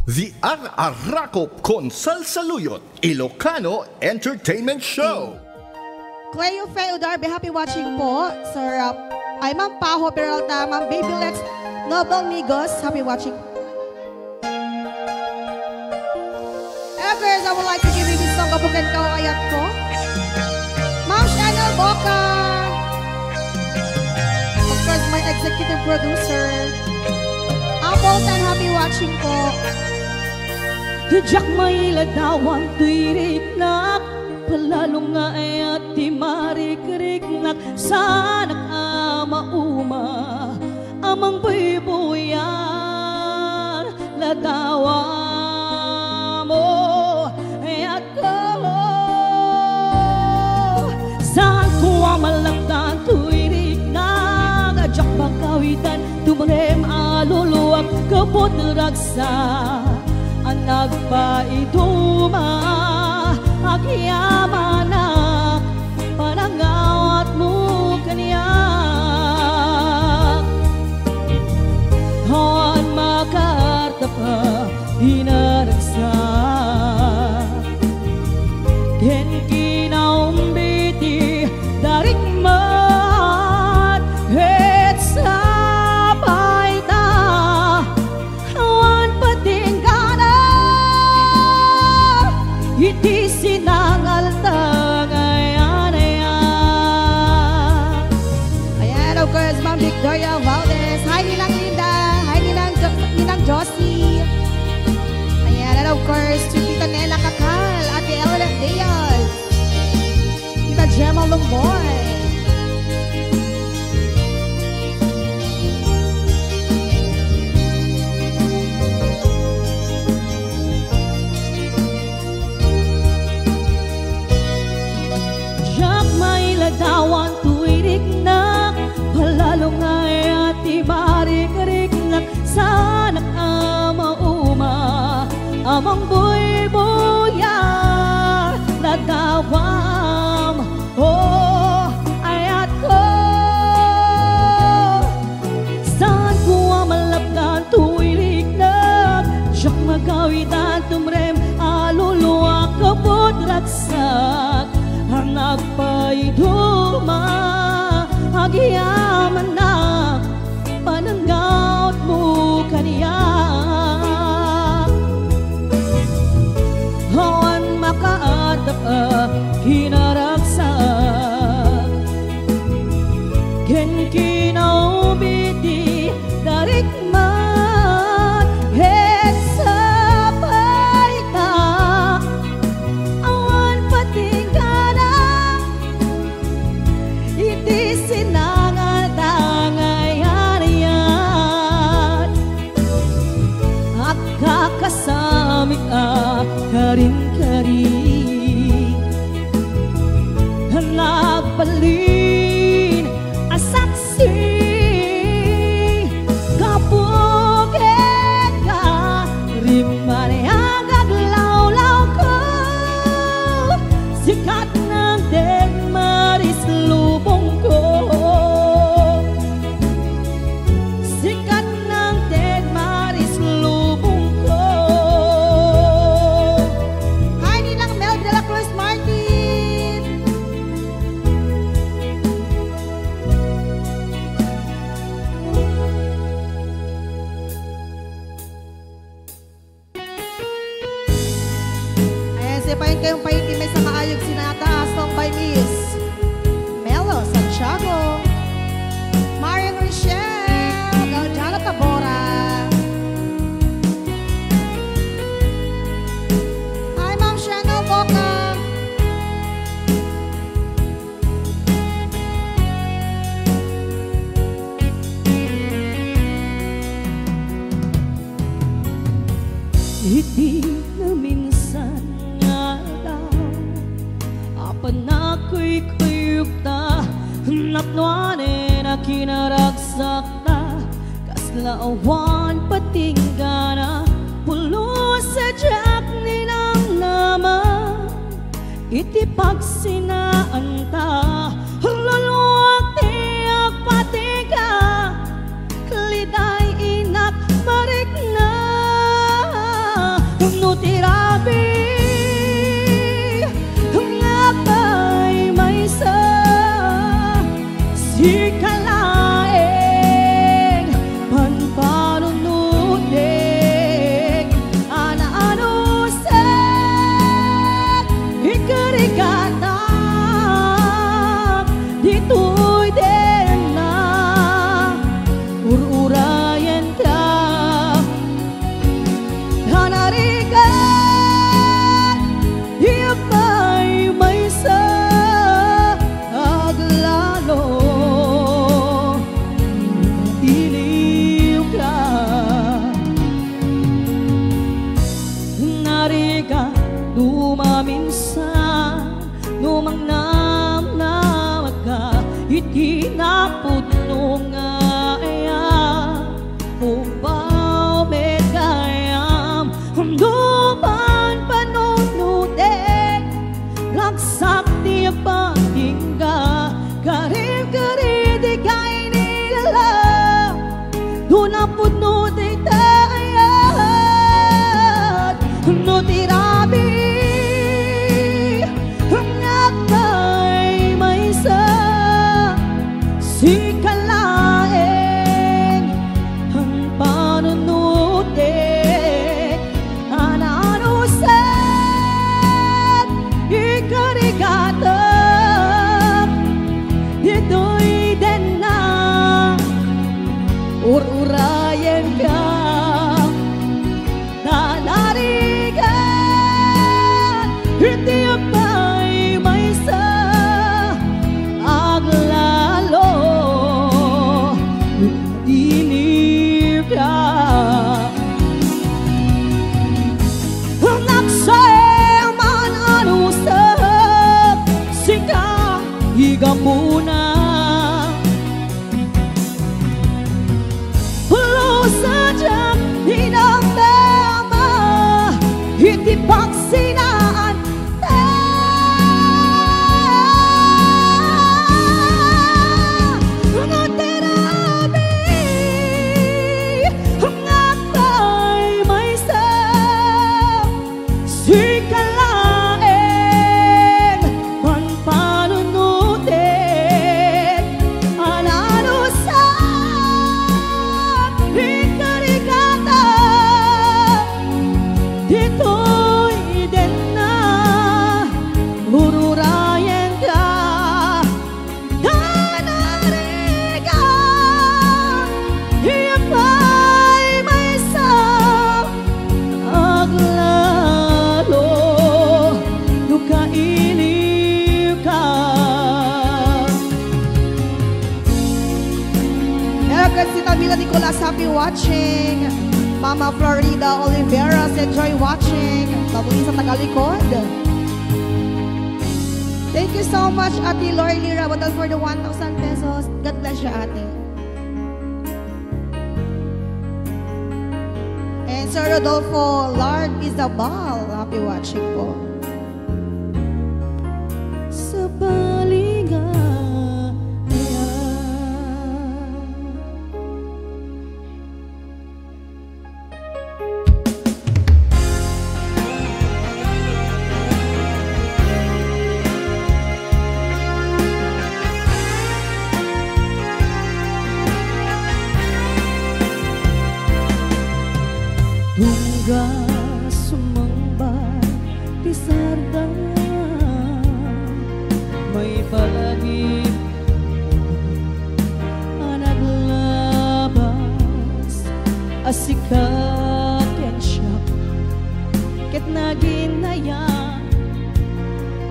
The Ar-Arakop Konsal Saluyot Ilocano Entertainment Show. Cleo Feo Darby, happy watching po. Sir, ay Ma'am Paho Peralta, Ma'am Baby Lex, Noble Migos, happy watching. First, I would like to give you this song, Kabukan Kao Ayat ko. Ma'am Chanel Boca. Of course, my executive producer. Apple Tan, happy watching po. Tujak may ladawan tuirik nak palalong nga ayat di marikrik nak sanak ama uma amang buibuyan ladawan mo ayat ko saan ko malagdan tuirik nak ajak bakawitan tumarem aluluwag kapot ragsa anak paiduma agyaman na panangawat mo kaniya hawan makarta pa hinaragsa ken kinaumbiti darik mat het sabay ta hawan patingana iti sinangal tangayan ayan. Ayan, of course, Ma'am Victoria Valdez. Hi, Ninang Linda. Hi, Ninang Josie. Ayan, and of course, to Tita Nela Kakal, Ate Ellen Diaz, Tita Gemma Lumboy. Ladawan tuirik na palalong ay ati marik-rik na sanak ama uma amang buy-buya ladawam oh ayat ko saan ko malapdan tuirik na siyak magawitan tumrem aluluwa kapot raksak anak paiduma agyaman na pananggaut mo kaniya hawan makaadap hinaragsak ken kinaubiti darik man het sabay ka awan patingana iti sinangal tangayan at kakasamit karin-karin nagbalin asaksi kapuget ka rimane agaglaw-law ko sikat ng degmaris lubong ko sikat ng degmaris lubong ko. Hi, Ninang Mel de la Cruz Martin. Ayan, sipain kayong paitimay sa maayog sinata, song by Miss Melo Santiago, Marian Rochelle, Gaudana Tabora. Hi, Ma'am Chanel Boca. Iti na minsan nga daw apan ako'y kuyuk ta napnuanin na kinaragsak ta kaslaawan patinggana pulo sa jak ninang naman iti pagsinaan ta luluwag tiyak patiga liday inak marik na no tirabi nga pa'y may sa si kalaeng panpanunutin ana-ano sa ikarigata dito'y din na ururayan ka hanarigan iyapay may sa aglalo iliw ka nariga dumaminsan numang namnamag ka iti napudno nga aya upaw megayam duman panunutin lagsak di pangingga karim-karim di kay nilala dunapudno di tayat no tirabi ngakay may sa si kalaeng ang panunutin ananusan ikarigatang dito'y din na ururayan ka nanarigan hindi apay may sa aglalo iliw ka nagsayang man ano sa sika higamuna pulo sa diyang hinamdama hindi pagsinaan si kalaeng panpanunutin ananusan ikarigata dito'y din na ururayan ka nanarigan iyapay may sa aglalo kailiw ka. Erkan si Tamila Nicolas, happy watching. Mama Florida Oliveras, enjoy watching. Babuin sa Tagalikod. Thank you so much, Ate Lorly Rabatal, for the 1,000 pesos. God bless you, Ate. And Sir Rodolfo Lard Isabel, happy watching po. Sa paligaya tungga sumambay pisarda may palagip naglabas asikat yan siya ket naginayan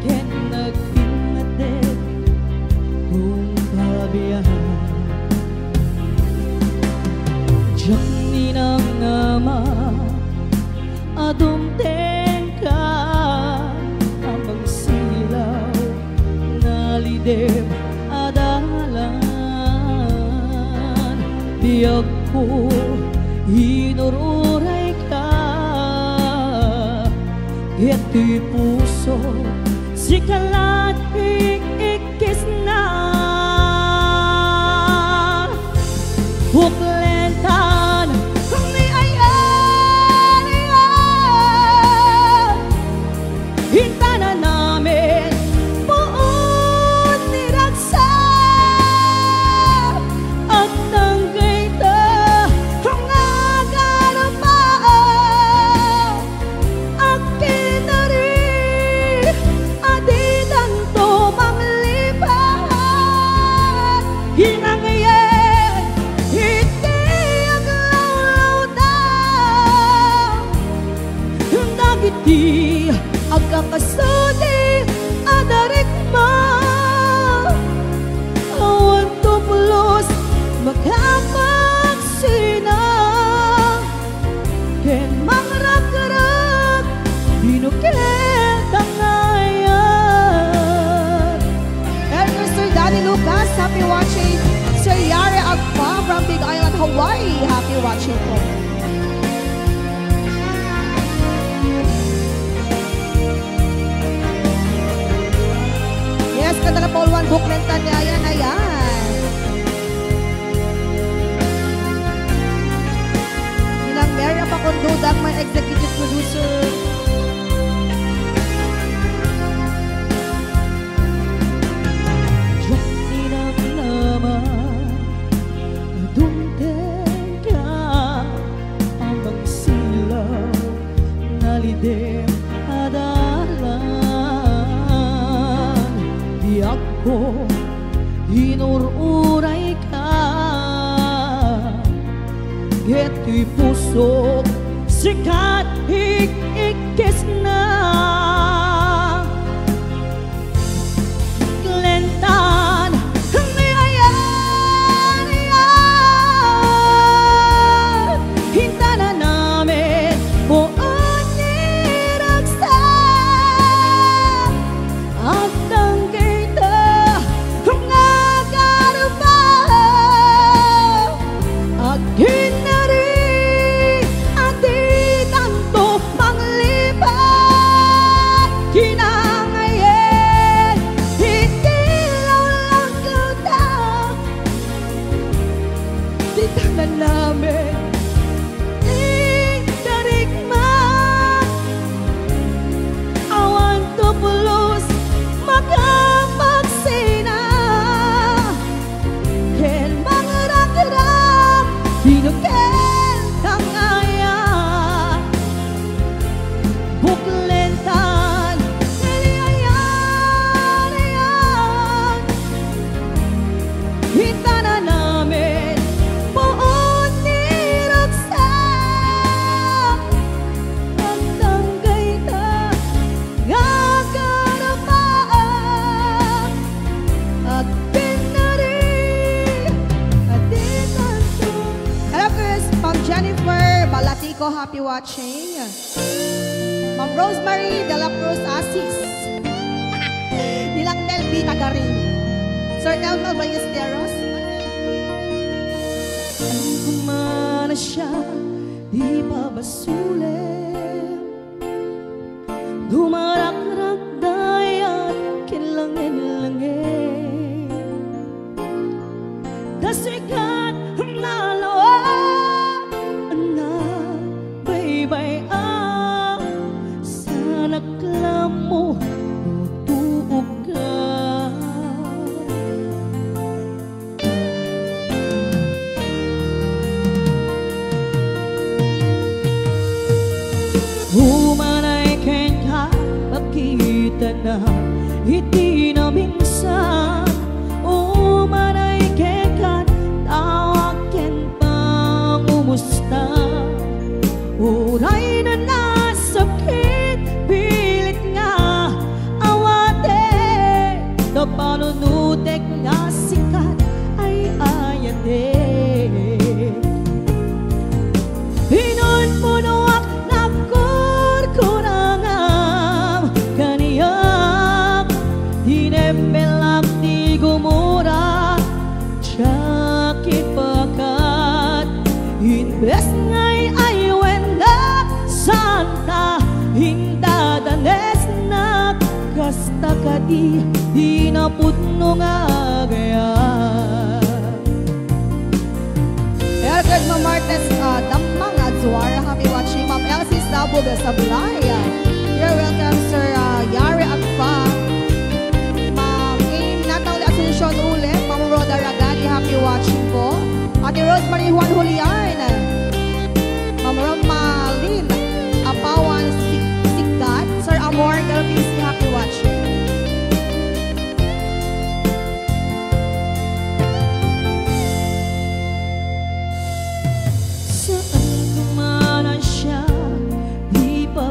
ket nagpinadet kung pabiyahan diyak ninang ama adumteng ka amang silaw nalidem adalan biyag ko hinururay ka iti puso si kalat ikis na buklentan ni ayan iti agkakasudi adarigma awan tuplos magkapagsina ken mangrag-rag binukit ang ayan. And Mr. Danny Lucas, happy watching. Sir Yare Agpa from Big Island, Hawaii, happy watching po. Yes, kanta na Paul Juan Buklentan niya, ayan, ayan. Bilang Mary Pacondo, my executive producer. Nalidim adalan di ako inururay ka geto'y puso sikat ikikis na Glentan ayan, ayan hinta na namin buong namin ikarigma awan tupulos makapagsina ken mangrag-rag binuken ang ayan buklentan ayan, ayan hinta na namin happy watching. Ma'am Rosemary de la Cruz Asis. Nilang Nelby Tagarin. Sir Elmer Ballesteros. Kumana siya, di babasulim dumarak-rak dayat kinlangin-langin dasikat nalawan na baybay sa naklamo tuog ka humanay ken ka makita na iti na minsan humanay ken ka tawag ken pangumusta uray na nasakit pilit nga awate da panunutek nga sikat ay ayate pinunpunuak kurangam kaniyak dinembelak di gumura sakit pakat inbes ngay aywenda santa hindadanes na kasta kadi dinaputno nga gaya Ergad Mamartes Damang Adzuara, happy watching. Ma'am Elsie Sabog Sablay. You're welcome, Sir Yare Agpa. Ma'am Aim Natalie Asuncion ulit. Ma'am Roda Ragani, happy watching po. Ate Rosemary Juan Julian. Ma'am Romalyn Apawan Sikat. Sir Amor LPC, happy watching.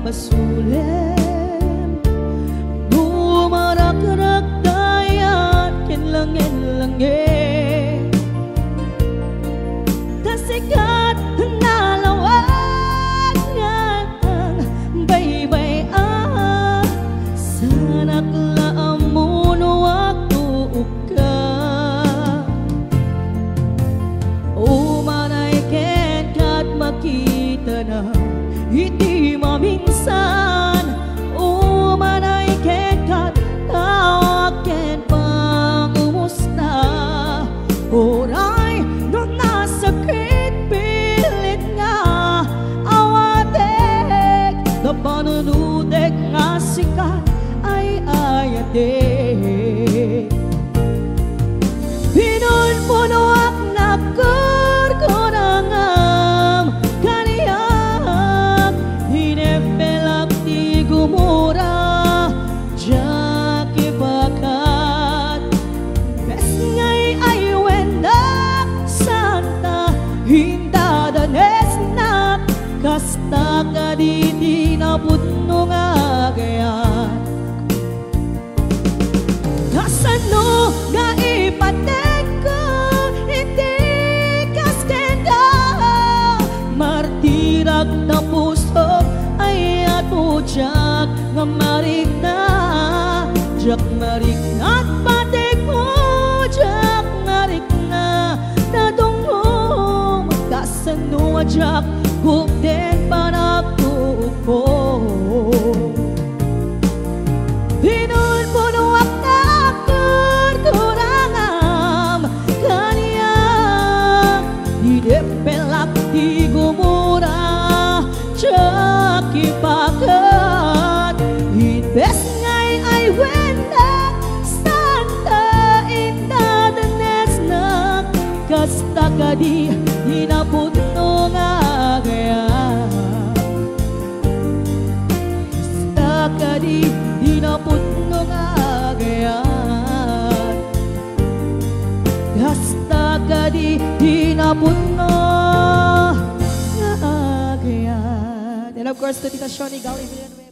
basulim bumarak-rak dayan kinlangin-langin kasikat nalawag nga ang baybay sanak laamuno ako ka umanay ken kat makita na hindi maminsan umanay ken kat tawag ken pangumusta oray no nasakit pilit nga awatek na panunudek nga sikat ay ayatek pinunpunuak na kurkurangam kaniyak hinepelak ti gumura jaki bakat bes ngay ay wendak santa hindadanes nak kasta kadidi na putno nga gayan kasano nga ipatek ko hindi kaskenda martirag na puso ay ato jak nga marik na at patek mo jak marik na nadungong kasano jak gupten panagtuko pinunpunuak na kurkurangam kaniyak hidepelak di gumura jaki pakat hidbes ngay ay wendak santa indadanes na kasta kadi hinaputno nga gayan kasta kadi hinaputno nga gayan kasta kadi hinaputno nga gayan and of course to Tita Shoni Gali Villanueva.